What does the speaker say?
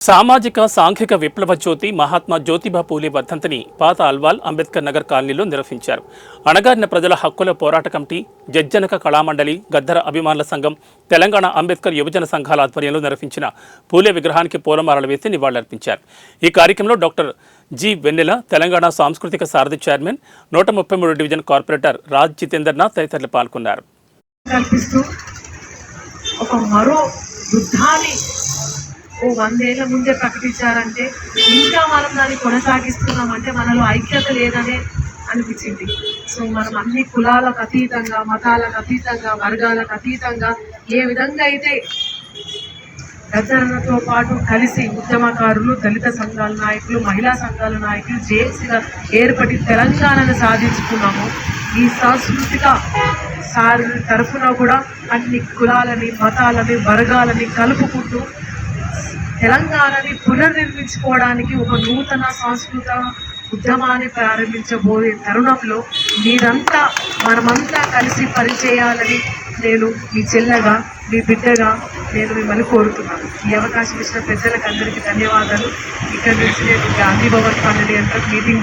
సామాజిక సాంఘిక విప్లవ జ్యోతి మహాత్మా జ్యోతిబా పూలే వర్ధంతిని పాత అల్వాల్ అంబేద్కర్ నగర్ కాలనీలో నిర్వహించారు. అణగారిన ప్రజల హక్కుల పోరాట కమిటీ, జజ్జనక కళామండలి, గద్దర అభిమానుల సంఘం, తెలంగాణ అంబేద్కర్ యువజన సంఘాల ఆధ్వర్యంలో నిర్వహించిన పూలే విగ్రహానికి పూలమాలలు వేసి నివాళులర్పించారు. ఈ కార్యక్రమంలో డాక్టర్ జి వెన్నెల, తెలంగాణ సాంస్కృతిక సారథి చైర్మన్, 133 డివిజన్ కార్పొరేటర్ రాజ్ జితేందర్నాథ్ తదితరులు పాల్గొన్నారు. ఓ 100 ఏళ్ల ముందే ప్రకటించారంటే ఇంకా మనం దాన్ని కొనసాగిస్తున్నామంటే మనలో ఐక్యత లేదనే అనిపించింది. సో మనం అన్ని కులాలకు అతీతంగా, మతాలకు అతీతంగా, వర్గాలకు అతీతంగా ఏ విధంగా అయితే గద్దరతో పాటు కలిసి ఉద్యమకారులు, దళిత సంఘాల నాయకులు, మహిళా సంఘాల నాయకులు జేఏసీగా ఏర్పడి తెలంగాణను సాధించుకున్నాము. ఈ సాంస్కృతిక తరఫున కూడా అన్ని కులాలని, మతాలని, వర్గాలని కలుపుకుంటూ తెలంగాణని పునర్నిర్మించుకోవడానికి ఒక నూతన సాంస్కృతిక ఉద్యమాన్ని ప్రారంభించబోయే తరుణంలో మనమంతా కలిసి పనిచేయాలని నేను మీ చెల్లెగా, మీ బిడ్డగా నేను మిమ్మల్ని కోరుతున్నాను. ఈ అవకాశం ఇచ్చిన పెద్దలకు అందరికీ ధన్యవాదాలు. ఇక్కడ నుంచి నేను గాంధీ భవన్ 12 గంటలకు మీటింగ్